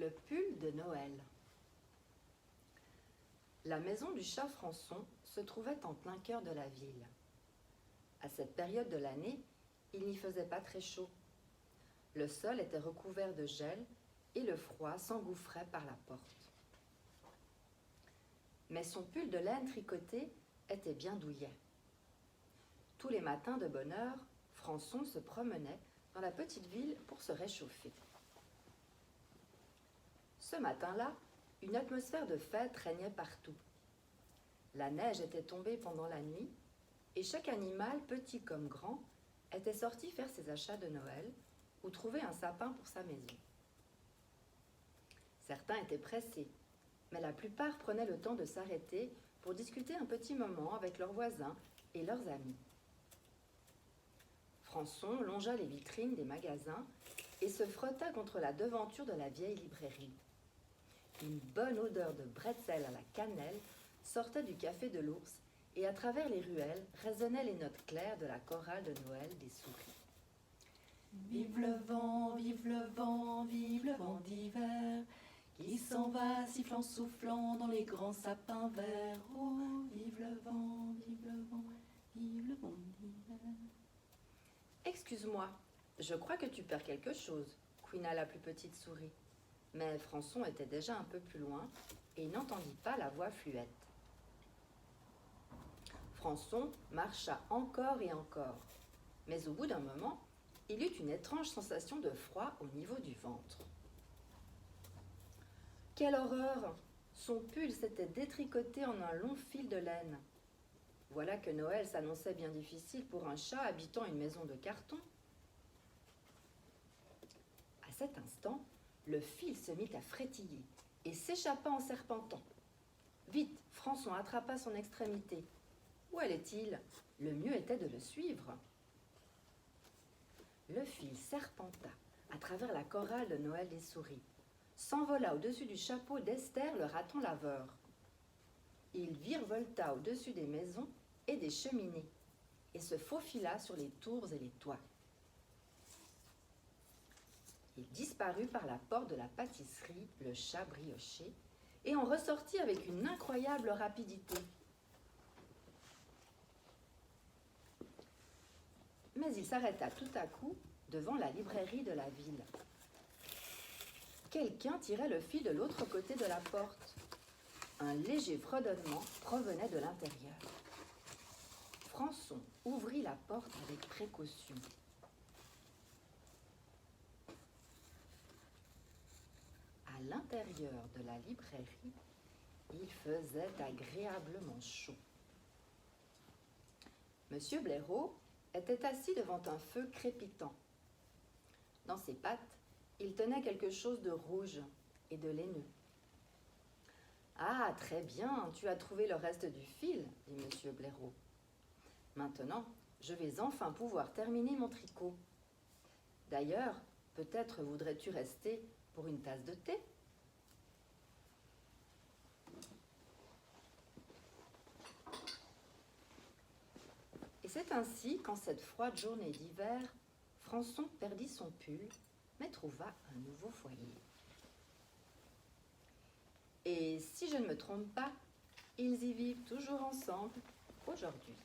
Le pull de Noël. La maison du chat Françon se trouvait en plein cœur de la ville. À cette période de l'année, il n'y faisait pas très chaud. Le sol était recouvert de gel et le froid s'engouffrait par la porte. Mais son pull de laine tricoté était bien douillet. Tous les matins de bonne heure, Françon se promenait dans la petite ville pour se réchauffer. Ce matin-là, une atmosphère de fête régnait partout. La neige était tombée pendant la nuit et chaque animal, petit comme grand, était sorti faire ses achats de Noël ou trouver un sapin pour sa maison. Certains étaient pressés, mais la plupart prenaient le temps de s'arrêter pour discuter un petit moment avec leurs voisins et leurs amis. Françon longea les vitrines des magasins et se frotta contre la devanture de la vieille librairie. Une bonne odeur de bretzel à la cannelle sortait du café de l'ours et à travers les ruelles résonnaient les notes claires de la chorale de Noël des souris. Vive le vent, vive le vent, vive le vent d'hiver, qui s'en va sifflant, soufflant dans les grands sapins verts. Oh, vive le vent, vive le vent, vive le vent d'hiver. Excuse-moi, je crois que tu perds quelque chose, couina la plus petite souris. Mais Françon était déjà un peu plus loin et n'entendit pas la voix fluette. Françon marcha encore et encore, mais au bout d'un moment, il eut une étrange sensation de froid au niveau du ventre. Quelle horreur! Son pull s'était détricoté en un long fil de laine. Voilà que Noël s'annonçait bien difficile pour un chat habitant une maison de carton. À cet instant, le fil se mit à frétiller et s'échappa en serpentant. Vite, Françon attrapa son extrémité. Où allait-il? Le mieux était de le suivre. Le fil serpenta à travers la chorale de Noël des souris, s'envola au-dessus du chapeau d'Esther le raton laveur. Il virevolta au-dessus des maisons et des cheminées et se faufila sur les tours et les toits. Il disparut par la porte de la pâtisserie, le chat brioché, et en ressortit avec une incroyable rapidité. Mais il s'arrêta tout à coup devant la librairie de la ville. Quelqu'un tirait le fil de l'autre côté de la porte. Un léger fredonnement provenait de l'intérieur. Françon ouvrit la porte avec précaution. À l'intérieur de la librairie, il faisait agréablement chaud. Monsieur Blaireau était assis devant un feu crépitant. Dans ses pattes, il tenait quelque chose de rouge et de laineux. « Ah, très bien, tu as trouvé le reste du fil, dit Monsieur Blaireau. Maintenant, je vais enfin pouvoir terminer mon tricot. D'ailleurs, peut-être voudrais-tu rester pour une tasse de thé ? » Et c'est ainsi qu'en cette froide journée d'hiver, Françon perdit son pull, mais trouva un nouveau foyer. Et si je ne me trompe pas, ils y vivent toujours ensemble aujourd'hui.